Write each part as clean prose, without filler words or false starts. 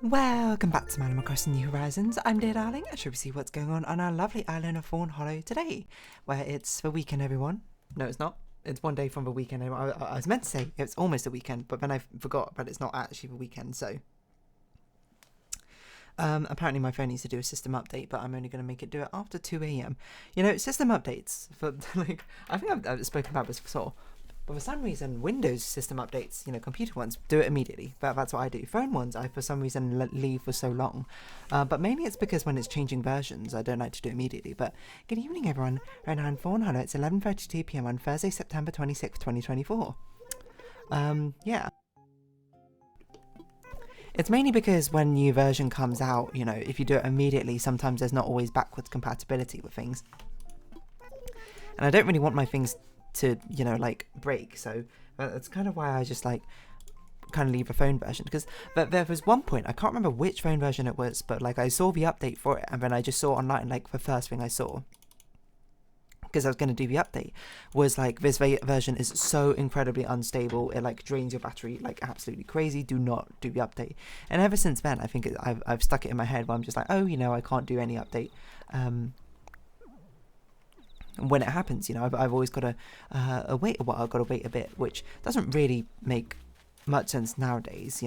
Welcome back to Animal Crossing New Horizons. I'm Dear Darling. I should see what's going on our lovely island of Fawnhallow today, where it's the weekend, everyone. No, it's not. It's one day from the weekend. I was meant to say it's almost the weekend, but then I forgot, but it's not actually the weekend, so. Apparently my phone needs to do a system update, but I'm only going to make it do it after 2 a.m. You know, system updates, for I think I've spoken about this before. But for some reason, Windows system updates, computer ones, do it immediately. That's what I do. Phone ones, I for some reason leave for so long. But mainly it's because when it's changing versions, I don't like to do it immediately. But good evening, everyone. Right now in Fawnhallow, it's 11:32 p.m. on Thursday, September 26th, 2024. Yeah. It's mainly because when new version comes out, if you do it immediately, sometimes there's not always backwards compatibility with things. And I don't really want my things to break, so that's kind of why I just kind of leave a phone version, because there was one point, I can't remember which phone version it was, but I saw the update for it, and then I just saw online, the first thing I saw, because I was going to do the update, was this version is so incredibly unstable, it drains your battery absolutely crazy, do not do the update. And ever since then, I think I've stuck it in my head where I'm just I can't do any update when it happens. I've always got to wait a while. I've got to wait a bit, which doesn't really make much sense nowadays.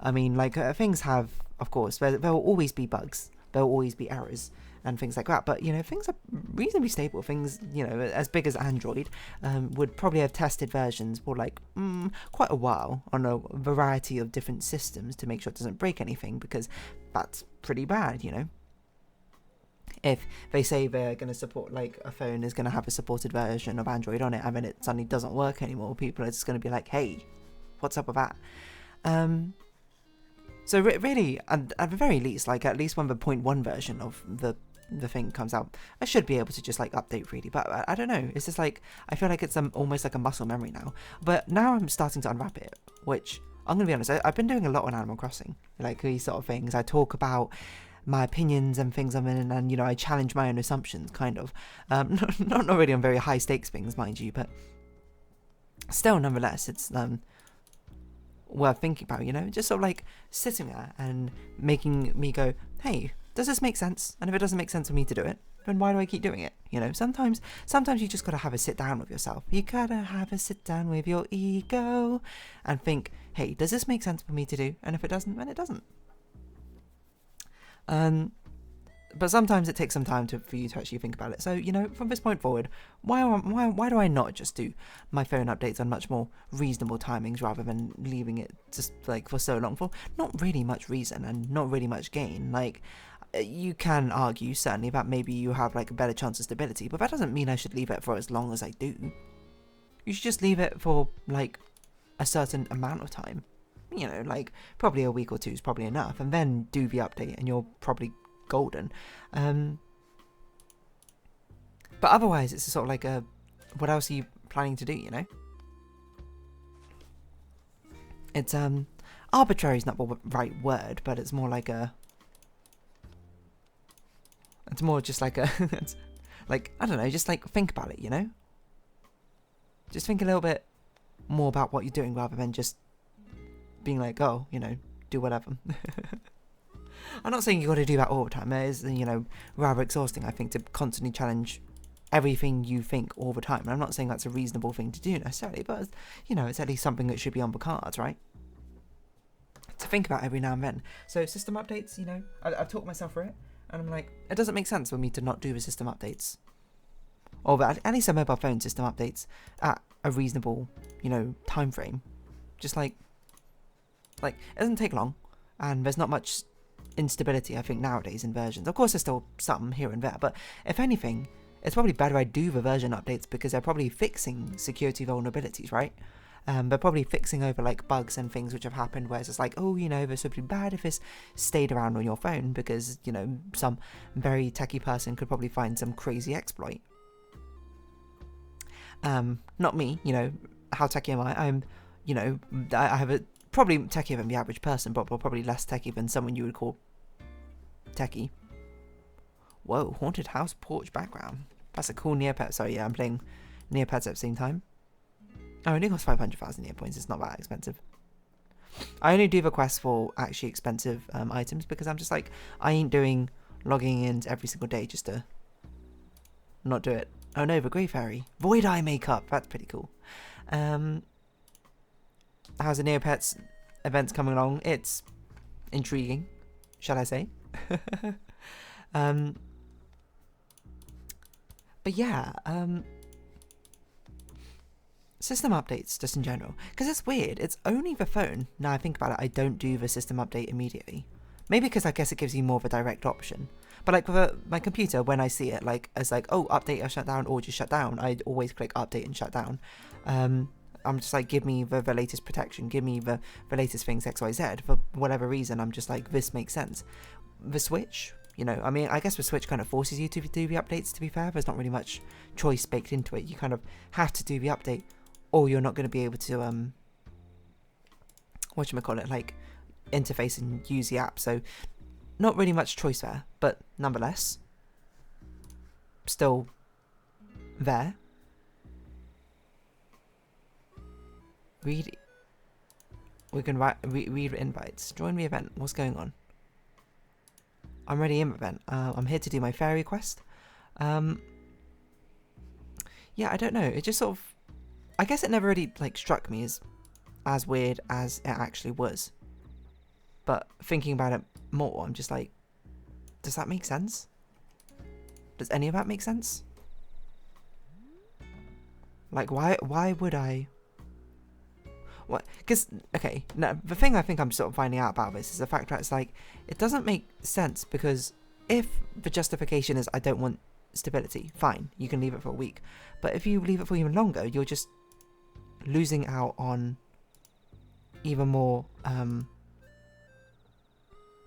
I mean, things have, of course, there will always be bugs, there will always be errors and things like that, but things are reasonably stable. Things as big as Android would probably have tested versions for quite a while on a variety of different systems to make sure it doesn't break anything, because that's pretty bad. If they say they're going to support, a phone is going to have a supported version of Android on it, and then it suddenly doesn't work anymore, people are just going to be like, hey, what's up with that? So really, at the very least, at least when the 0.1 version of the thing comes out, I should be able to just update really. But I don't know, it's just I feel like it's almost like a muscle memory now. But now I'm starting to unwrap it, which I'm going to be honest, I've been doing a lot on Animal Crossing, these sort of things. I talk about my opinions and things, and I challenge my own assumptions, kind of. Not really on very high stakes things, mind you, but still, nonetheless, it's worth thinking about. Just sort of sitting there and making me go, hey, does this make sense? And if it doesn't make sense for me to do it, then why do I keep doing it? Sometimes you just gotta have a sit down with yourself. You gotta have a sit down with your ego and think, hey, does this make sense for me to do? And if it doesn't, then it doesn't. But sometimes it takes some time for you to actually think about it. So, from this point forward, why do I not just do my phone updates on much more reasonable timings rather than leaving it just for so long for not really much reason and not really much gain? You can argue certainly that maybe you have a better chance of stability, but that doesn't mean I should leave it for as long as I do. You should just leave it for a certain amount of time. Probably a week or two is probably enough, and then do the update and you're probably golden. But otherwise it's sort of what else are you planning to do? It's arbitrary is not the right word, but it's more it's more just it's I don't know, just think about it. Just think a little bit more about what you're doing rather than just being oh, do whatever. I'm not saying you got to do that all the time. It is, rather exhausting, I think, to constantly challenge everything you think all the time. And I'm not saying that's a reasonable thing to do necessarily, but, it's at least something that should be on the cards, right? To think about every now and then. So system updates, I've talked myself through it, and I'm it doesn't make sense for me to not do the system updates. Or at least a mobile phone system updates at a reasonable, time frame. Just it doesn't take long, and there's not much instability, I think, nowadays in versions. Of course, there's still some here and there, but if anything, it's probably better I do the version updates because they're probably fixing security vulnerabilities, right? They're probably fixing over bugs and things which have happened where it's just oh, this would be bad if this stayed around on your phone because, some very techie person could probably find some crazy exploit. Not me, how techie am I? I'm, I have a probably techier than the average person, but probably less techie than someone you would call techie. Whoa, haunted house porch background. That's a cool Neopet. Sorry, yeah, I'm playing Neopets at the same time. Oh, it only costs 500,000 Neo points. It's not that expensive. I only do requests for actually expensive items because I'm just like, I ain't doing logging in every single day just to not do it. Oh no, the Grey Fairy. Void Eye makeup. That's pretty cool. How's the Neopets events coming along? It's intriguing, shall I say. But yeah, system updates just in general. Because it's weird. It's only the phone. Now I think about it, I don't do the system update immediately. Maybe because I guess it gives you more of a direct option. But like with my computer, when I see it, like as like, oh, update or shut down or just shut down, I always click update and shut down. I'm just like, give me the latest protection, give me the latest things XYZ. For whatever reason, I'm just like, this makes sense. The Switch, you know, I mean, I guess the Switch kind of forces you to do the updates, to be fair. There's not really much choice baked into it. You kind of have to do the update, or you're not going to be able to, whatchamacallit, like, interface and use the app. So, not really much choice there, but nonetheless, still there. Read. We can read invites. Join the event. What's going on? I'm already in the event. I'm here to do my fairy quest. Yeah, I don't know. It just sort of, I guess it never really like struck me as weird as it actually was. But thinking about it more, I'm just like, does that make sense? Does any of that make sense? Like, why would I? What? Because, okay, now, the thing I think I'm sort of finding out about this is the fact that it's like, it doesn't make sense, because if the justification is I don't want stability, fine, you can leave it for a week. But if you leave it for even longer, you're just losing out on even more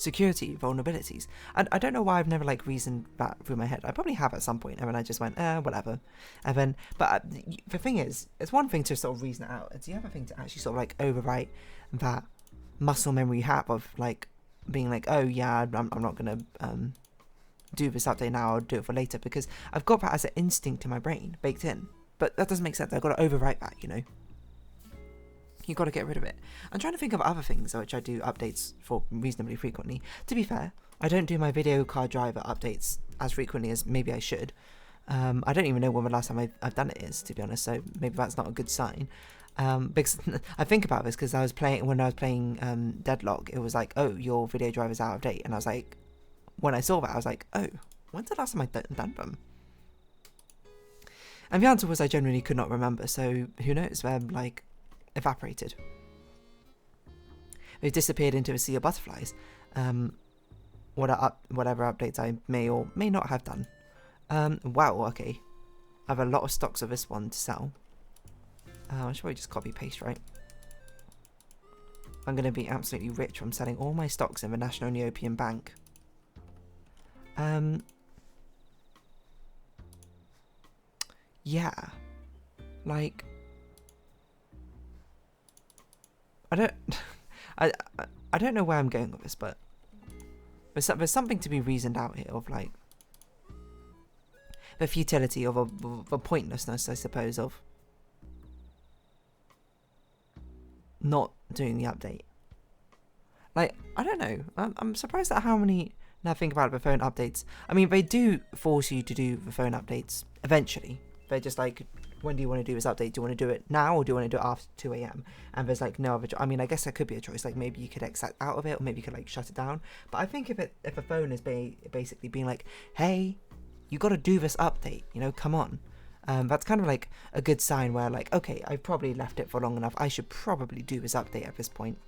security vulnerabilities. And I don't know why I've never like reasoned that through my head. I probably have at some point, and then I just went, whatever. And then, but the thing is, it's one thing to sort of reason it out. It's the other thing to actually sort of like overwrite that muscle memory you have of like being like, oh yeah, I'm not gonna do this update now. I'll do it for later, because I've got that as an instinct in my brain baked in. But that doesn't make sense. I've got to overwrite that, you know. You've got to get rid of it. I'm trying to think of other things which I do updates for reasonably frequently. To be fair, I don't do my video card driver updates as frequently as maybe I should. I don't even know when the last time I've done it is, to be honest, so maybe that's not a good sign. Because I think about this because when I was playing Deadlock, it was like, oh, your video driver's out of date. And I was like, when I saw that, I was like, oh, when's the last time I've done them? And the answer was I genuinely could not remember, so who knows, they're like evaporated. They've disappeared into a sea of butterflies. Whatever updates I may or may not have done. Wow, okay. I have a lot of stocks of this one to sell. I should probably just copy paste, right? I'm going to be absolutely rich from selling all my stocks in the National Neopian Bank. Yeah. Like, I don't know where I'm going with this, but there's something to be reasoned out here of like the futility of the pointlessness, I suppose, of not doing the update. Like, I don't know. I'm surprised at how many. Now think about it, the phone updates. I mean, they do force you to do the phone updates eventually. They're just like, when do you want to do this update? Do you want to do it now, or do you want to do it after 2 a.m? And there's like no other. I mean, I guess that could be a choice. Like maybe you could exit out of it, or maybe you could like shut it down. But I think if a phone is basically being like, hey, you got to do this update. You know, come on. That's kind of like a good sign where like, okay, I've probably left it for long enough. I should probably do this update at this point.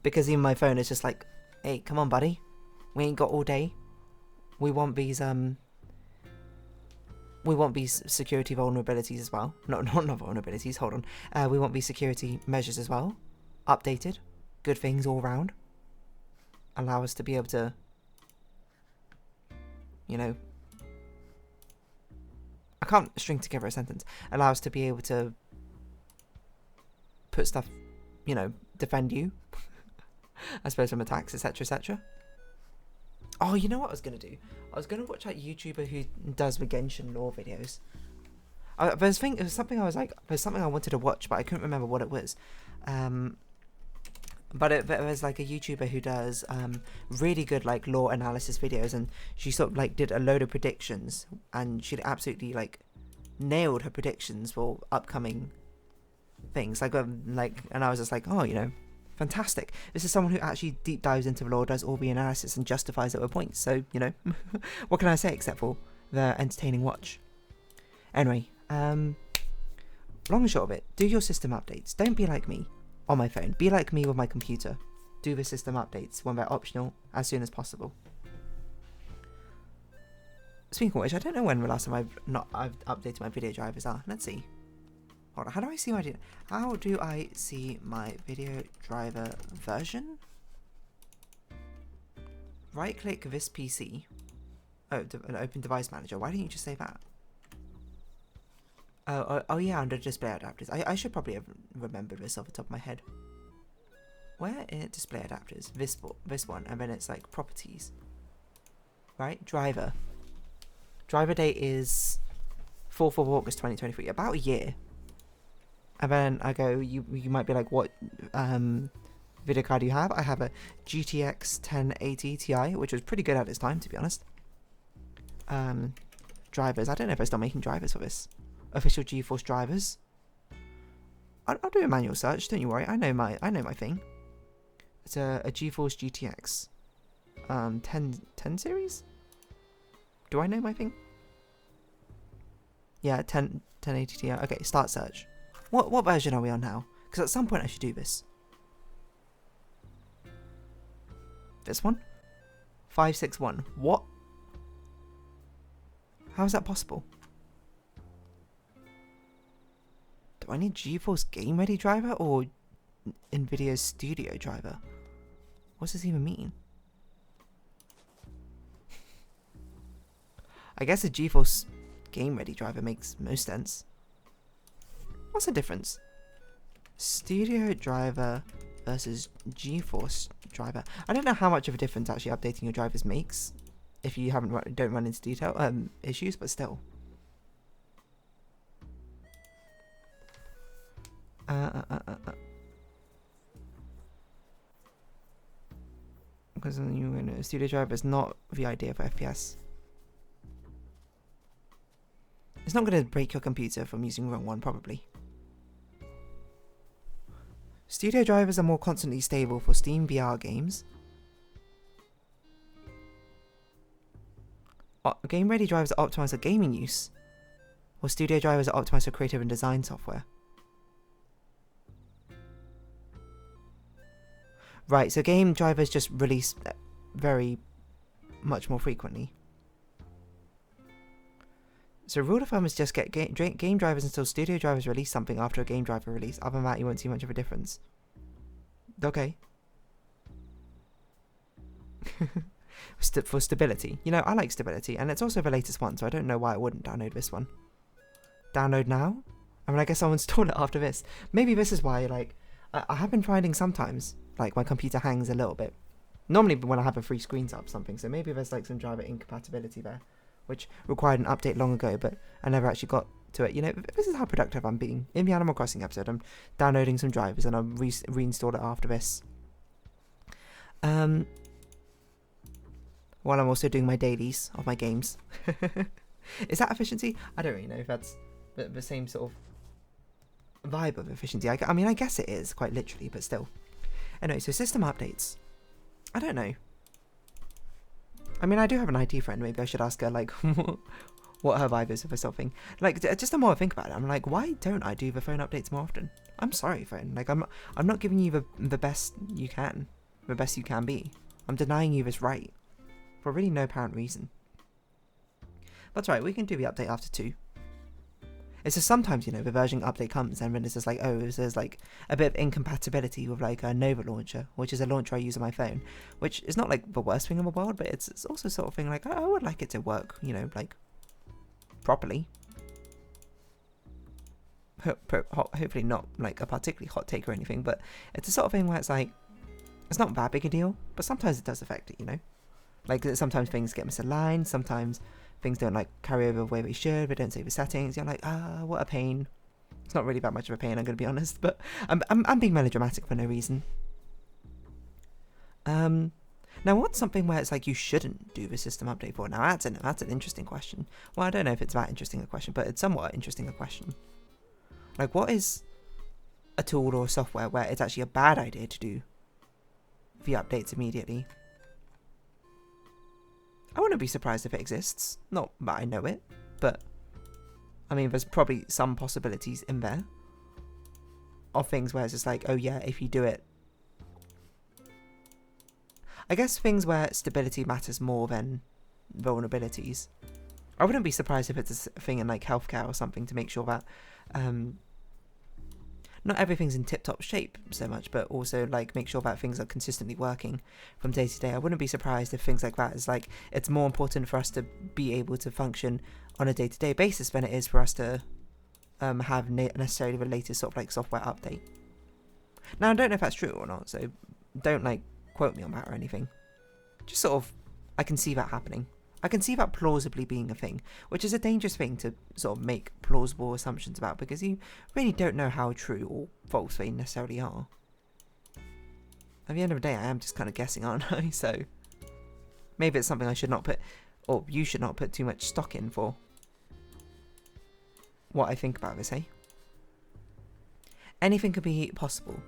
Because even my phone is just like, hey, come on, buddy. We ain't got all day. We want these security vulnerabilities as well. Not vulnerabilities, hold on. We want these security measures as well. Updated. Good things all round. Allow us to be able to, you know, I can't string together a sentence. Allow us to be able to put stuff, you know, defend you. I suppose from attacks, etc, etc. Oh, you know what I was going to do? I was going to watch that YouTuber who does the Genshin lore videos. There's thing, it was something I was like, there's something I wanted to watch, but I couldn't remember what it was. But it was like a YouTuber who does really good like lore analysis videos, and she sort of like did a load of predictions, and she absolutely like nailed her predictions for upcoming things. Like, and I was just like, oh, you know, fantastic. This is someone who actually deep dives into the lore, does all the analysis, and justifies it with points. So, you know, what can I say except for the entertaining watch? Anyway, long and short of it, do your system updates. Don't be like me on my phone. Be like me with my computer. Do the system updates when they're optional as soon as possible. Speaking of which, I don't know when the last time I've updated my video drivers are. Let's see. Hold on, how do I see my video driver version? Right click this PC. Oh, an open device manager. Why didn't you just say that? Oh yeah, under display adapters. I should probably have remembered this off the top of my head. Where are display adapters? This one, and then it's like properties. Right? Driver. Driver date is 4th of August 2023. About a year. And then I go, you might be like, what video card do you have? I have a GTX 1080 Ti, which was pretty good at its time, to be honest. Drivers. I don't know if they're still making drivers for this. Official GeForce drivers. I'll do a manual search. Don't you worry. I know my thing. It's a GeForce GTX 10 series. Do I know my thing? Yeah, 1080 Ti. Okay, start search. What version are we on now? Because at some point I should do this. This one? 561. What? How is that possible? Do I need GeForce Game Ready driver or NVIDIA Studio driver? What does this even mean? I guess a GeForce Game Ready driver makes most sense. What's the difference? Studio driver versus GeForce driver. I don't know how much of a difference actually updating your drivers makes if you don't run into detail issues, but still. Because a studio driver is not the idea for FPS. It's not going to break your computer from using the wrong one, probably. Studio drivers are more constantly stable for Steam VR games. Game Ready drivers are optimized for gaming use, while studio drivers are optimized for creative and design software. Right, so game drivers just release very much more frequently. So rule of thumb is just get game drivers until studio drivers release something after a game driver release. Other than that, you won't see much of a difference. Okay. For stability. You know, I like stability, and it's also the latest one, so I don't know why I wouldn't download this one. Download now? I mean, I guess I'll install it after this. Maybe this is why, like, I have been finding sometimes, like, my computer hangs a little bit. Normally when I have a free screens up or something, so maybe there's, like, some driver incompatibility there, which required an update long ago, but I never actually got to it. You know, this is how productive I'm being. In the Animal Crossing episode, I'm downloading some drivers, and I'll reinstall it after this. While I'm also doing my dailies of my games. Is that efficiency? I don't really know if that's the same sort of vibe of efficiency. I mean, I guess it is, quite literally, but still. Anyway, so system updates. I don't know. I mean, I do have an IT friend. Maybe I should ask her, like, what her vibe is for something. Like, just the more I think about it, I'm like, why don't I do the phone updates more often? I'm sorry, phone. Like, I'm not giving you the best you can. The best you can be. I'm denying you this right. For really no apparent reason. That's right, we can do the update after 2. It's just sometimes, you know, the version update comes and then it's just like, oh, there's like a bit of incompatibility with like a Nova launcher, which is a launcher I use on my phone, which is not like the worst thing in the world, but it's also sort of thing like, I would like it to work, you know, like properly. Hopefully not like a particularly hot take or anything, but it's the sort of thing where it's like, it's not that big a deal, but sometimes it does affect it, you know? Like, sometimes things get misaligned, sometimes things don't like carry over the way they should, they don't save the settings. You're like, what a pain. It's not really that much of a pain, I'm going to be honest, but I'm being melodramatic for no reason. Now, what's something where it's like you shouldn't do the system update for? Now, that's an interesting question. Well, I don't know if it's that interesting a question, but it's somewhat interesting a question. Like, what is a tool or software where it's actually a bad idea to do the updates immediately? I wouldn't be surprised if it exists. Not that I know it, but I mean, there's probably some possibilities in there of things where it's just like, oh yeah, if you do it. I guess things where stability matters more than vulnerabilities. I wouldn't be surprised if it's a thing in like healthcare or something to make sure that not everything's in tip-top shape so much, but also like make sure that things are consistently working from day to day. I wouldn't be surprised if things like that is like, it's more important for us to be able to function on a day-to-day basis than it is for us to have necessarily the latest sort of like software update. Now, I don't know if that's true or not, so don't like quote me on that or anything. Just sort of, I can see that happening. I can see that plausibly being a thing, which is a dangerous thing to sort of make plausible assumptions about, because you really don't know how true or false they necessarily are. At the end of the day, I am just kind of guessing, aren't I? So maybe it's something I should not put, or you should not put too much stock in for what I think about this, eh? Anything could be possible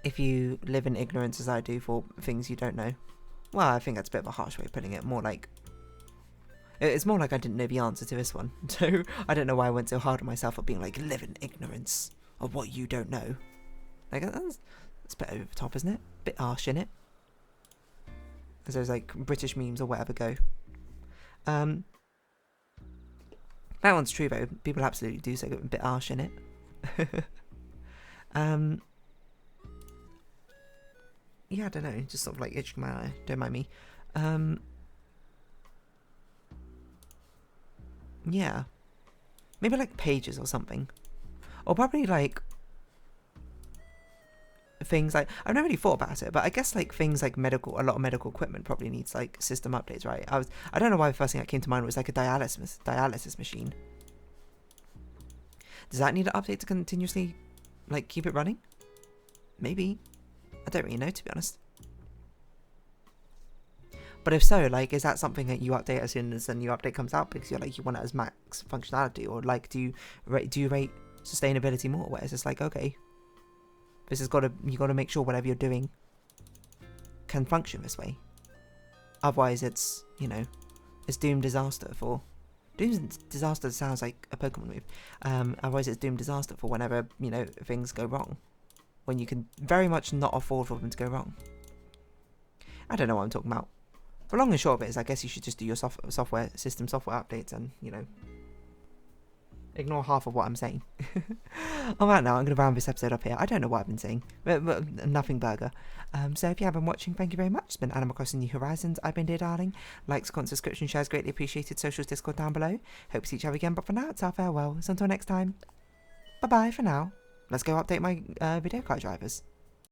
if you live in ignorance as I do for things you don't know. Well, I think that's a bit of a harsh way of putting it. More like, it's more like I didn't know the answer to this one. So I don't know why I went so hard on myself for being like, live in ignorance of what you don't know. Like, that's a bit over the top, isn't it? A bit harsh, innit? As those like British memes or whatever go. That one's true though. People absolutely do say a bit harsh, innit? Yeah, I don't know, just sort of like itching my eye, don't mind me. Yeah. Maybe like pages or something. Or probably like things like, I've never really thought about it, but I guess like things like a lot of medical equipment probably needs like system updates, right? I don't know why the first thing that came to mind was like a dialysis machine. Does that need an update to continuously like keep it running? Maybe. I don't really know, to be honest. But if so, like, is that something that you update as soon as a new update comes out because you're like, you want it as max functionality, or like, do you rate sustainability more? Where it's just like, okay, this has you got to make sure whatever you're doing can function this way. Otherwise, it's, you know, it's doomed disaster for. Doomed disaster sounds like a Pokemon move. Otherwise, it's doomed disaster for whenever, you know, things go wrong. When you can very much not afford for them to go wrong. I don't know what I'm talking about. The long and short of it is, I guess you should just do your software updates and, you know, ignore half of what I'm saying. On that note, I'm going to round this episode up here. I don't know what I've been saying, but nothing burger. So if you have been watching, thank you very much. It's been Animal Crossing New Horizons. I've been Dear Darling. Likes, comments, subscription, shares, greatly appreciated. Socials, Discord down below. Hope to see each other again, but for now, it's our farewell. So until next time, bye-bye for now. Let's go update my video card drivers.